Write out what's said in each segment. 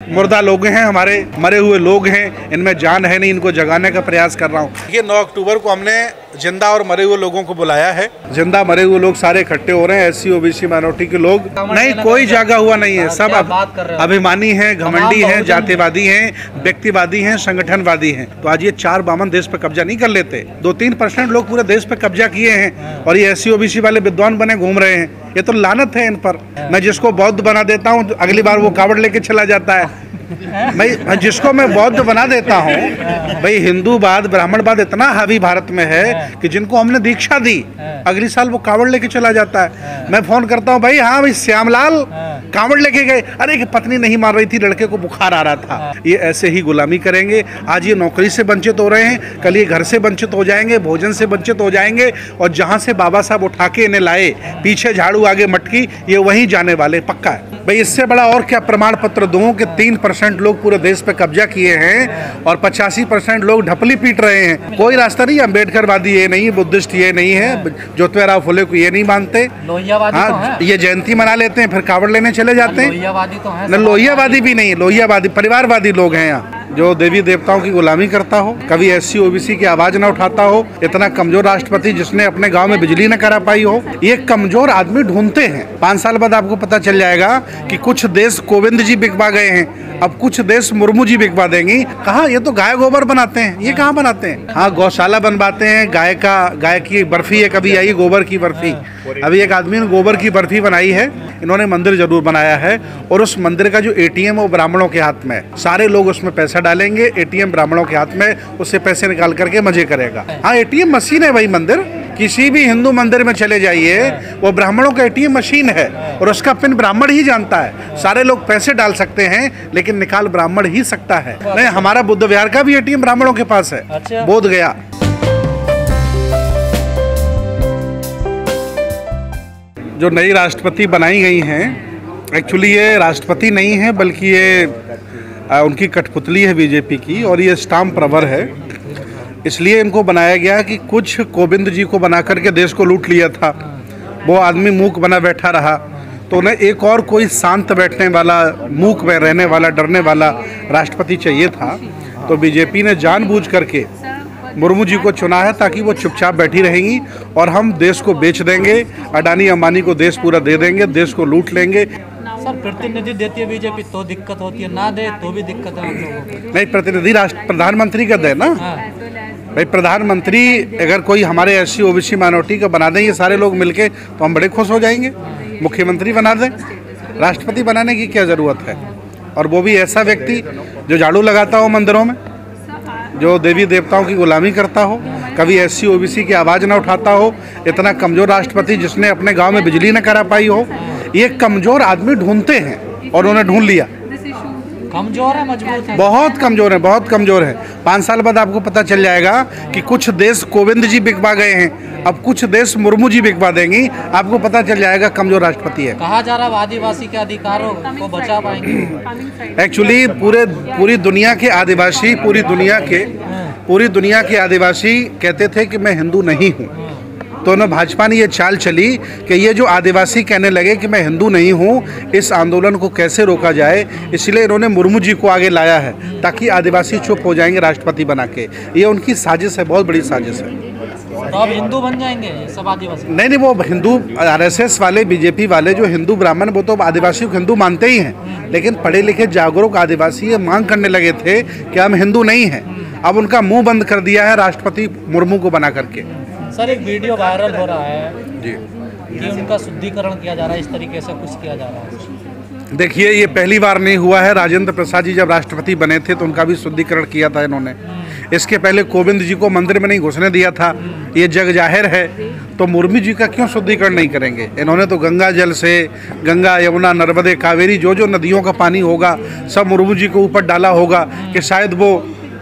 मुर्दा लोग हैं, हमारे मरे हुए लोग हैं, इनमें जान है नहीं, इनको जगाने का प्रयास कर रहा हूँ। ये 9 अक्टूबर को हमने जिंदा और मरे हुए लोगों को बुलाया है। जिंदा मरे हुए लोग सारे इकट्ठे हो रहे हैं, SC OBC माइनॉरिटी के लोग नहीं, कोई जागा हुआ नहीं है। सब अभिमानी हैं, घमंडी हैं, जातिवादी हैं, व्यक्तिवादी हैं, संगठनवादी हैं। तो आज ये 4 बामन देश पे कब्जा नहीं कर लेते। 2-3% लोग पूरे देश पे कब्जा किए हैं और ये SC OBC वाले विद्वान बने घूम रहे हैं। ये तो लानत है इन पर। मैं जिसको बौद्ध बना देता हूँ अगली बार वो कावड़ लेके चला जाता है। भाई जिसको मैं बौद्ध बना देता हूँ, भाई हिंदूवाद ब्राह्मणवाद इतना हावी भारत में है कि जिनको हमने दीक्षा दी अगली साल वो कावड़ लेके चला जाता है। मैं फोन करता हूँ, भाई हाँ भाई श्यामलाल कावड़ लेके गए, अरे कि पत्नी नहीं मार रही थी, लड़के को बुखार आ रहा था। ये ऐसे ही गुलामी करेंगे। आज ये नौकरी से वंचित हो रहे हैं, कल ये घर से वंचित हो जाएंगे, भोजन से वंचित हो जाएंगे और जहाँ से बाबा साहब उठा के इन्हें लाए, पीछे झाड़ू आगे मटकी, ये वहीं जाने वाले पक्का है। भाई इससे बड़ा और क्या प्रमाण पत्र दूं कि 3% लोग पूरे देश पे कब्जा किए हैं और 85% लोग ढपली पीट रहे हैं। कोई रास्ता नहीं। अम्बेडकरवादी ये नहीं, बुद्धिस्ट ये नहीं है, ज्योतिराव फुले को ये नहीं मानते। हाँ, ये जयंती मना लेते हैं फिर कावड़ लेने चले जाते हैं। लोहियावादी तो है, लोहियावादी भी नहीं, लोहियावादी परिवारवादी लोग हैं यहाँ, जो देवी देवताओं की गुलामी करता हो, कभी SC OBC की आवाज न उठाता हो। इतना कमजोर राष्ट्रपति जिसने अपने गांव में बिजली न करा पाई हो। ये कमजोर आदमी ढूंढते हैं। 5 साल बाद आपको पता चल जाएगा कि कुछ देश कोविंद जी बिकवा गए हैं, अब कुछ देश मुर्मू जी बिकवा देंगी। कहाँ, ये तो गाय गोबर बनाते हैं, ये कहाँ बनाते हैं। हाँ, गौशाला बनवाते हैं, गाय की बर्फी है, कभी आई गोबर की बर्फी। अभी एक आदमी ने गोबर की बर्फी बनाई है। इन्होंने मंदिर जरूर बनाया है और उस मंदिर का जो ATM है वो ब्राह्मणों के हाथ में है। सारे लोग उसमें पैसा डालेंगे, ATM ब्राह्मणों के हाथ में, उससे पैसे निकाल करके मजे करेगा। हाँ, ATM मशीन है भाई मंदिर। किसी भी हिंदू मंदिर में चले जाइए, वो ब्राह्मणों का ATM मशीन है और उसका पिन ब्राह्मण ही जानता है। सारे लोग पैसे डाल सकते हैं लेकिन निकाल ब्राह्मण ही सकता है। नहीं, हमारा बुद्ध विहार का भी ATM ब्राह्मणों के पास है। अच्छा। बोध गया। जो नई राष्ट्रपति बनाई गई हैं, एक्चुअली ये राष्ट्रपति नहीं है बल्कि ये उनकी कठपुतली है बीजेपी की, और ये स्टाम्प रबर है। इसलिए इनको बनाया गया कि कुछ कोविंद जी को बना करके देश को लूट लिया था, वो आदमी मूक बना बैठा रहा, तो उन्हें एक और कोई शांत बैठने वाला, मूक में रहने वाला, डरने वाला राष्ट्रपति चाहिए था। तो बीजेपी ने जानबूझ करके मुर्मू जी को चुना है ताकि वो चुपचाप बैठी रहेंगी और हम देश को बेच देंगे, अडानी अंबानी को देश पूरा दे देंगे, देश को लूट लेंगे। सर, प्रतिनिधि देती है बीजेपी तो दिक्कत होती है, ना दे तो भी दिक्कत है हम लोगों को। नहीं, प्रतिनिधि प्रधानमंत्री का दे ना। भाई प्रधानमंत्री अगर कोई हमारे SC OBC माइनॉरिटी का बना दें ये सारे लोग मिलके, तो हम बड़े खुश हो जाएंगे। मुख्यमंत्री बना दें, राष्ट्रपति बनाने की क्या ज़रूरत है। और वो भी ऐसा व्यक्ति जो झाड़ू लगाता हो मंदिरों में, जो देवी देवताओं की गुलामी करता हो, कभी SC OBC की आवाज़ न उठाता हो। इतना कमज़ोर राष्ट्रपति जिसने अपने गांव में बिजली न करा पाई हो। ये कमज़ोर आदमी ढूंढते हैं और उन्होंने ढूंढ लिया। कमज़ोर है, मजबूत है, बहुत कमज़ोर है, बहुत कमज़ोर है। 5 साल बाद आपको पता चल जाएगा कि कुछ देश कोविंद जी बिकवा गए हैं, अब कुछ देश मुर्मू जी बिकवा देंगी। आपको पता चल जाएगा कमज़ोर राष्ट्रपति है। कहा जा रहा है आदिवासी के अधिकारों को बचा पाएंगे। एक्चुअली पूरी दुनिया के आदिवासी, पूरी दुनिया के आदिवासी कहते थे कि मैं हिंदू नहीं हूँ। तो न भाजपा ने ये चाल चली कि ये जो आदिवासी कहने लगे कि मैं हिंदू नहीं हूँ, इस आंदोलन को कैसे रोका जाए। इसलिए इन्होंने मुर्मू जी को आगे लाया है ताकि आदिवासी चुप हो जाएंगे राष्ट्रपति बना के। ये उनकी साजिश है, बहुत बड़ी साजिश है। तो अब हिंदू बन जाएंगे सब आदिवासी? नहीं, वो हिंदू RSS वाले, बीजेपी वाले जो हिंदू ब्राह्मण, वो तो आदिवासियों को हिंदू मानते ही हैं, लेकिन पढ़े लिखे जागरूक आदिवासी ये मांग करने लगे थे कि हम हिंदू नहीं हैं। अब उनका मुंह बंद कर दिया है राष्ट्रपति मुर्मू को बना करके। सर, एक वीडियो वायरल हो रहा है जी कि उनका शुद्धिकरण किया जा रहा है, इस तरीके से कुछ किया जा रहा है। देखिए, ये पहली बार नहीं हुआ है। राजेंद्र प्रसाद जी जब राष्ट्रपति बने थे तो उनका भी शुद्धिकरण किया था इन्होंने। इसके पहले कोविंद जी को मंदिर में नहीं घुसने दिया था, ये जग जाहिर है। तो मुर्मू जी का क्यों शुद्धिकरण नहीं करेंगे? इन्होंने तो गंगा जल से, गंगा यमुना नर्मदे कावेरी, जो नदियों का पानी होगा सब मुर्मू जी के ऊपर डाला होगा कि शायद वो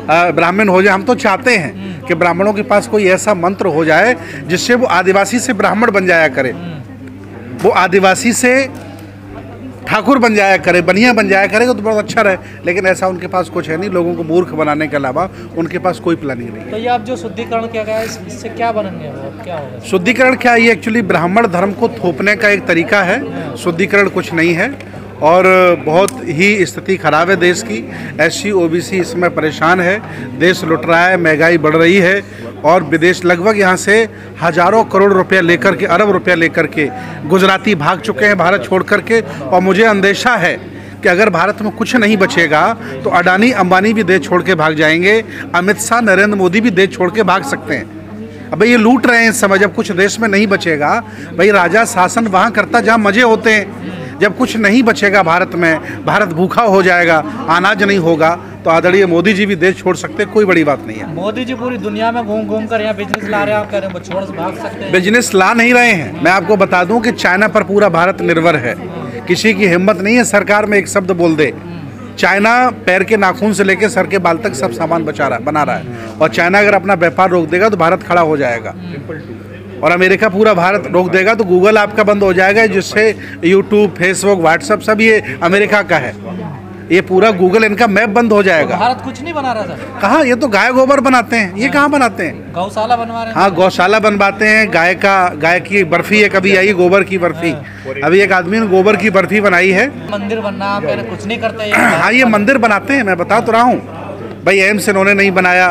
ब्राह्मण हो जाए। हम तो चाहते हैं कि ब्राह्मणों के पास कोई ऐसा मंत्र हो जाए जिससे वो आदिवासी से ब्राह्मण बन जाया करे, वो आदिवासी से ठाकुर बन जाया करे, बनिया बन जाया करेगा तो बहुत अच्छा रहे। लेकिन ऐसा उनके पास कुछ है नहीं, लोगों को मूर्ख बनाने के अलावा उनके पास कोई प्लानिंग नहीं है। तो ये आप जो शुद्धिकरण किया गया है, इससे क्या बनेंगे, क्या होगा? शुद्धिकरण क्या, ये एक्चुअली ब्राह्मण धर्म को थोपने का एक तरीका है। शुद्धिकरण कुछ नहीं है। और बहुत ही स्थिति खराब है देश की। SC OBC इसमें परेशान है, देश लुट रहा है, महंगाई बढ़ रही है और विदेश लगभग यहाँ से हज़ारों करोड़ रुपया लेकर के, अरब रुपया लेकर के गुजराती भाग चुके हैं भारत छोड़ करके। और मुझे अंदेशा है कि अगर भारत में कुछ नहीं बचेगा तो अडानी अंबानी भी देश छोड़ के भाग जाएंगे, अमित शाह नरेंद्र मोदी भी देश छोड़ के भाग सकते हैं। अब ये लूट रहे हैं इस समय, जब कुछ देश में नहीं बचेगा, भाई राजा शासन वहाँ करता जहाँ मज़े होते हैं। जब कुछ नहीं बचेगा भारत में, भारत भूखा हो जाएगा, अनाज नहीं होगा, तो आदरणीय मोदी जी भी देश छोड़ सकते हैं, कोई बड़ी बात नहीं है। मोदी जी पूरी दुनिया में घूम घूम कर यहाँ बिजनेस ला रहे हैं, आप कह रहे हैं वो छोड़ भाग सकते हैं। बिजनेस ला नहीं रहे हैं। मैं आपको बता दूं कि चाइना पर पूरा भारत निर्भर है। किसी की हिम्मत नहीं है सरकार में एक शब्द बोल दे। चाइना पैर के नाखून से लेकर सर के बाल तक सब सामान बना रहा है और चाइना अगर अपना व्यापार रोक देगा तो भारत खड़ा हो जाएगा। और अमेरिका पूरा भारत रोक देगा तो गूगल आपका बंद हो जाएगा, जिससे यूट्यूब, फेसबुक, व्हाट्सएप सब ये अमेरिका का है। ये पूरा गूगल इनका मैप बंद हो जाएगा। भारत कुछ नहीं बना रहा था। कहाँ, ये तो गाय गोबर बनाते हैं, ये कहाँ बनाते हैं? गौशाला बनवा रहे हैं। हाँ, गौशाला बनवाते हैं। गाय की बर्फी एक अभी आई, गोबर की बर्फी। अभी एक आदमी ने गोबर की बर्फी बनाई है। मंदिर बनना, आप कह रहे कुछ नहीं करते। हाँ, ये मंदिर बनाते हैं, मैं बता तो रहा हूँ भाई। एम्स इन्होंने नहीं बनाया,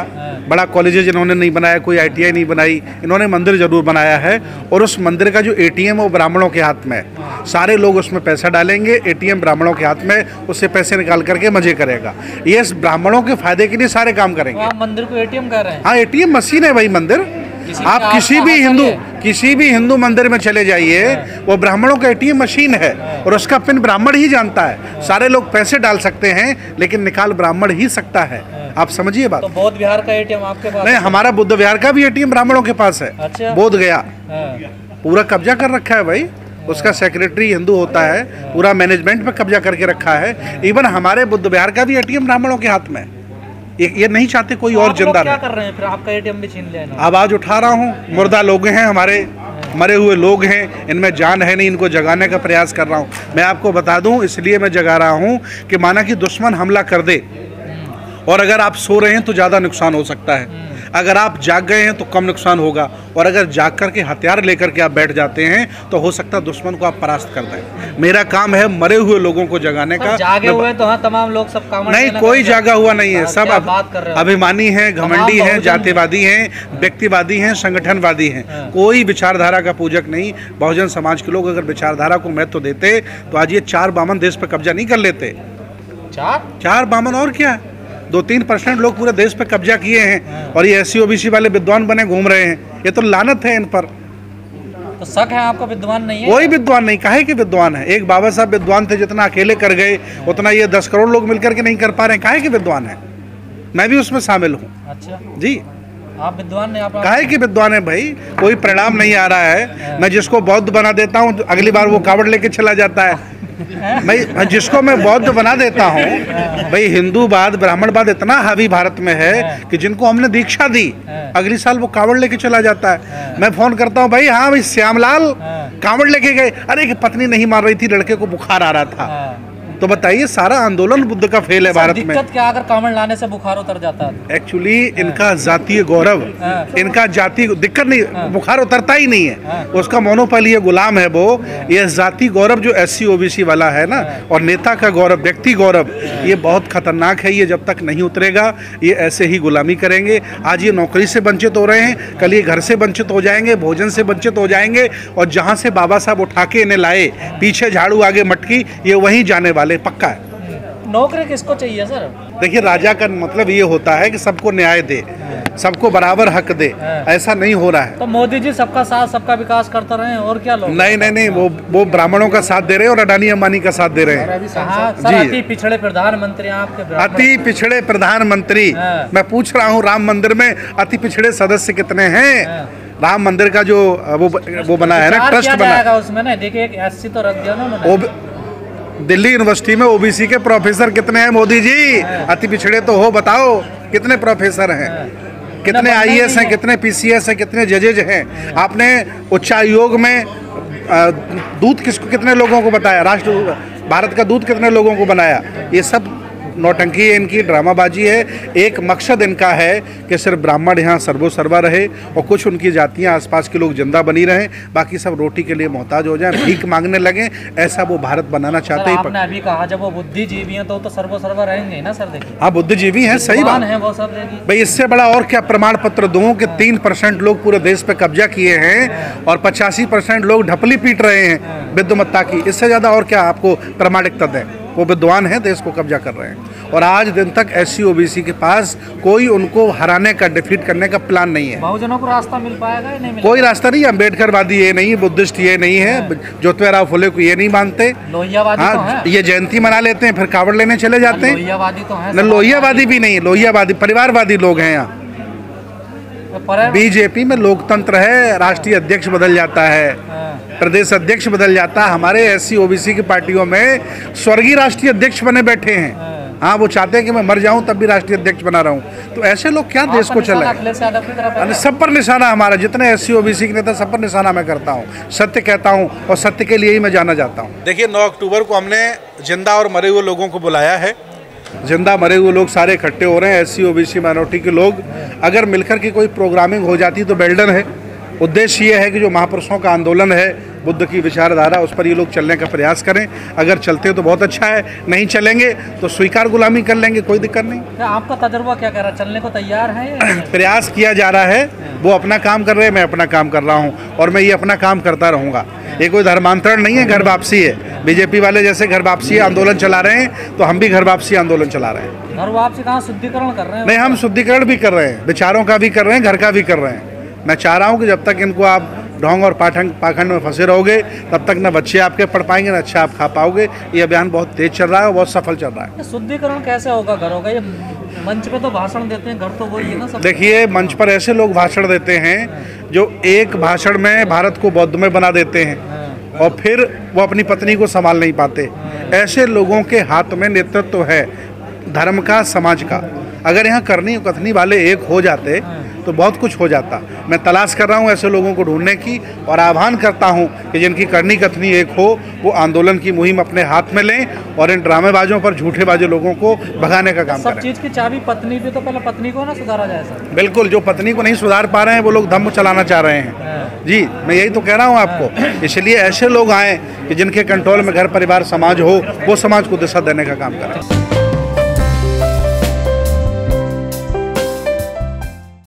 बड़ा कॉलेजेज इन्होंने नहीं बनाया, कोई ITI नहीं बनाई, इन्होंने मंदिर जरूर बनाया है। और उस मंदिर का जो ATM है वो ब्राह्मणों के हाथ में है। सारे लोग उसमें पैसा डालेंगे, ATM ब्राह्मणों के हाथ में, उससे पैसे निकाल करके मजे करेगा। ये इस ब्राह्मणों के फायदे के लिए सारे काम करेंगे। आप मंदिर को ATM कह रहे हैं? हाँ, ATM मशीन है भाई मंदिर। आप किसी भी हिंदू मंदिर में चले जाइए, वो ब्राह्मणों का ATM मशीन है और उसका पिन ब्राह्मण ही जानता है। सारे लोग पैसे डाल सकते हैं लेकिन निकाल ब्राह्मण ही सकता है। आप समझिए बात। तो बौद्ध विहार का ATM आपके पास? नहीं, हमारा बुद्ध विहार का भी ATM ब्राह्मणों के पास है। अच्छा। बोध गया पूरा कब्जा कर रखा है भाई। उसका सेक्रेटरी हिंदू होता है, पूरा मैनेजमेंट पे कब्जा करके रखा है। इवन हमारे बुद्ध विहार का भी ATM ब्राह्मणों के हाथ में। ये नहीं चाहते कोई और जिंदा रहे। क्या कर रहे हैं फिर? आपका ATM भी छीन लिया। आवाज उठा रहा हूँ। मुर्दा लोग हैं हमारे, मरे हुए लोग हैं, इनमें जान है नहीं, इनको जगाने का प्रयास कर रहा हूँ। मैं आपको बता दूँ इसलिए मैं जगा रहा हूँ कि माना कि दुश्मन हमला कर दे और अगर आप सो रहे हैं तो ज़्यादा नुकसान हो सकता है, अगर आप जाग गए हैं तो कम नुकसान होगा, और अगर जाग करके हथियार लेकर के आप बैठ जाते हैं तो हो सकता है दुश्मन को आप परास्त कर दें। मेरा काम है मरे हुए लोगों को जगाने का। जागे हुए तो हाँ, तमाम लोग सब काम नहीं, कोई जागा हुआ नहीं है। सब अभिमानी हैं, घमंडी हैं, जातिवादी हैं, व्यक्तिवादी हैं, संगठनवादी हैं। कोई विचारधारा का पूजक नहीं। बहुजन समाज के लोग अगर विचारधारा को महत्व देते तो आज ये 4 बामन देश पर कब्जा नहीं कर लेते। 4 बामन और क्या, 2-3% लोग पूरे देश पे कब्जा किए हैं और ये SC OBC वाले विद्वान बने घूम रहे हैं। ये तो लानत है इन पर। तो शक है आपको विद्वान नहीं है? कोई विद्वान नहीं। काहे के विद्वान है? एक बाबा साहब विद्वान थे, जितना अकेले कर गए उतना ये 10 करोड़ लोग मिलकर के नहीं कर पा रहे हैं। काहे के विद्वान है? मैं भी उसमें शामिल हूँ। अच्छा जी, आप विद्वान नहीं? आप काहे के विद्वान है भाई? कोई परिणाम नहीं आ रहा है। मैं जिसको बौद्ध बना देता हूँ अगली बार वो कावड़ लेके चला जाता है। भाई जिसको मैं बौद्ध बना देता हूँ, भाई हिंदूवाद ब्राह्मणवाद इतना हावी भारत में है कि जिनको हमने दीक्षा दी अगली साल वो कावड़ लेके चला जाता है। मैं फोन करता हूँ, भाई हाँ भाई श्यामलाल कावड़ लेके गए। अरे पत्नी नहीं मार रही थी, लड़के को बुखार आ रहा था। तो बताइए, सारा आंदोलन बुद्ध का फेल है भारत में। दिक्कत क्या, अगर कावड़ लाने से बुखार उतर जाता है? एक्चुअली इनका जातीय गौरव, इनका जाति दिक्कत नहीं, बुखार उतरता ही नहीं है। उसका मोनोपोली ये गुलाम है वो। ये जाति गौरव जो SC OBC वाला है ना, और नेता का गौरव, व्यक्ति गौरव, ये बहुत खतरनाक है। ये जब तक नहीं उतरेगा ये ऐसे ही गुलामी करेंगे। आज ये नौकरी से वंचित हो रहे हैं, कल ये घर से वंचित हो जाएंगे, भोजन से वंचित हो जाएंगे, और जहाँ से बाबा साहब उठा के इन्हें लाए, पीछे झाड़ू आगे मटकी, ये वहीं जाने वाले पक्का है। नौकरी किसको चाहिए सर? देखिए, राजा का मतलब ये होता है कि सबको न्याय दे, सबको बराबर हक दे। ऐसा नहीं हो रहा है। तो मोदी जी सबका साथ सबका विकास करते रहे और क्या लोग? नहीं, वो ब्राह्मणों का साथ दे रहे हैं और अडानी अंबानी का साथ दे रहे हैं। जी, अति पिछड़े प्रधानमंत्री आपके। अति पिछड़े प्रधानमंत्री। मैं पूछ रहा हूँ, राम मंदिर में अति पिछड़े सदस्य कितने हैं? राम मंदिर का जो वो बना है ना, ट्रस्ट बना है उसमें ना, देखिए एक SC तो रख दिया ना। दिल्ली यूनिवर्सिटी में OBC के प्रोफेसर कितने हैं मोदी जी? अति पिछड़े तो हो, बताओ कितने प्रोफेसर हैं, कितने IAS हैं, कितने PCS हैं, कितने जजेज हैं? आपने उच्चायोग में दूत कितने लोगों को बताया? राष्ट्र भारत का दूत कितने लोगों को बनाया? ये सब नौटंकी है इनकी, ड्रामाबाजी है। एक मकसद इनका है कि सिर्फ ब्राह्मण यहाँ सर्वोसर्वा रहे और कुछ उनकी जातियाँ आसपास के लोग जिंदा बनी रहें, बाकी सब रोटी के लिए मोहताज हो जाएं, भीख मांगने लगें। ऐसा वो भारत बनाना चाहते हैं। आपने अभी कहा जब वो बुद्धिजीवी हैं तो सर्वोसर्वा रहेंगे ना सर। देखिए हाँ, बुद्धिजीवी हैं, सही बात है वो सब। भाई इससे बड़ा और क्या प्रमाण पत्र दूं कि 3% लोग पूरे देश पे कब्जा किए हैं और 85% लोग ढपली पीट रहे हैं विद्वमत्ता की। इससे ज़्यादा और क्या आपको प्रमाणिकता दें? वो विद्वान हैं, देश को कब्जा कर रहे हैं और आज दिन तक SC OBC के पास कोई उनको हराने का, डिफीट करने का प्लान नहीं है। बहुजनों को रास्ता मिल पाएगा या नहीं मिलेगा? कोई रास्ता नहीं। अम्बेडकरवादी ये नहीं, बुद्धिस्ट ये नहीं है, ज्योतिराव फुले को ये नहीं मानते। लोहियावादी तो हैं। ये जयंती मना लेते हैं, फिर कावड़ लेने चले जाते हैं। लोहियावादी तो हैं। लोहियावादी भी नहीं, लोहियावादी परिवारवादी लोग हैं यहाँ। बीजेपी में लोकतंत्र है, राष्ट्रीय अध्यक्ष बदल जाता है, प्रदेश अध्यक्ष बदल जाता है। हमारे SC OBC की पार्टियों में स्वर्गीय राष्ट्रीय अध्यक्ष बने बैठे हैं। हाँ, वो चाहते हैं कि मैं मर जाऊं तब भी राष्ट्रीय अध्यक्ष बना रहा हूं। तो ऐसे लोग क्या देश को चलाएं? सब पर निशाना हमारा, जितने SC OBC के नेता सब पर निशाना मैं करता हूं, सत्य कहता हूं और सत्य के लिए ही मैं जाना जाता हूं। देखिए 9 अक्टूबर को हमने जिंदा और मरे हुए लोगों को बुलाया है। जिंदा मरे हुए लोग सारे इकट्ठे हो रहे हैं, SC OBC माइनॉरिटी के लोग। अगर मिलकर की कोई प्रोग्रामिंग हो जाती तो वेल डन है। उद्देश्य ये है कि जो महापुरुषों का आंदोलन है, बुद्ध की विचारधारा, उस पर ये लोग चलने का प्रयास करें। अगर चलते तो बहुत अच्छा है, नहीं चलेंगे तो स्वीकार गुलामी कर लेंगे, कोई दिक्कत नहीं। क्या आपका तजुर्बा क्या कह रहा है? चलने को तैयार है? प्रयास किया जा रहा है, वो अपना काम कर रहे हैं, मैं अपना काम कर रहा हूँ और मैं ये अपना काम करता रहूँगा। ये कोई धर्मांतरण नहीं है, घर वापसी है। बीजेपी वाले जैसे घर वापसी आंदोलन चला रहे हैं तो हम भी घर वापसी आंदोलन चला रहे हैं। घर वापसी कहाँ, शुद्धिकरण कर रहे हैं? नहीं, हम शुद्धिकरण भी कर रहे हैं, विचारों का भी कर रहे हैं, घर का भी कर रहे हैं। मैं चाह रहा हूँ कि जब तक इनको आप ढोंग और पाखंड में फंसे रहोगे तब तक न बच्चे आपके पढ़ पाएंगे, न अच्छा आप खा पाओगे। ये अभियान बहुत तेज चल रहा है और बहुत सफल चल रहा है। शुद्धिकरण कैसे होगा? घर होगा? ये मंच पे तो भाषण देते हैं, घर तो वही है ना सब। देखिए, मंच पर ऐसे लोग भाषण देते हैं जो एक भाषण में भारत को बौद्धमय बना देते हैं और फिर वो अपनी पत्नी को संभाल नहीं पाते। ऐसे लोगों के हाथ में नेतृत्व है धर्म का, समाज का। अगर यहाँ करनी कथनी वाले एक हो जाते तो बहुत कुछ हो जाता। मैं तलाश कर रहा हूँ ऐसे लोगों को ढूंढने की और आह्वान करता हूँ कि जिनकी करनी कथनी एक हो, वो आंदोलन की मुहिम अपने हाथ में लें और इन ड्रामेबाजों पर, झूठेबाजों लोगों को भगाने का काम करें। सब चीज़ की चाबी पत्नी भी, तो पहले पत्नी को ना सुधारा जाए सर। बिल्कुल, जो पत्नी को नहीं सुधार पा रहे हैं वो लोग धम्म चलाना चाह रहे हैं। जी, मैं यही तो कह रहा हूँ आपको। इसलिए ऐसे लोग आएँ कि जिनके कंट्रोल में घर परिवार समाज हो, वो समाज को दिशा देने का काम करें।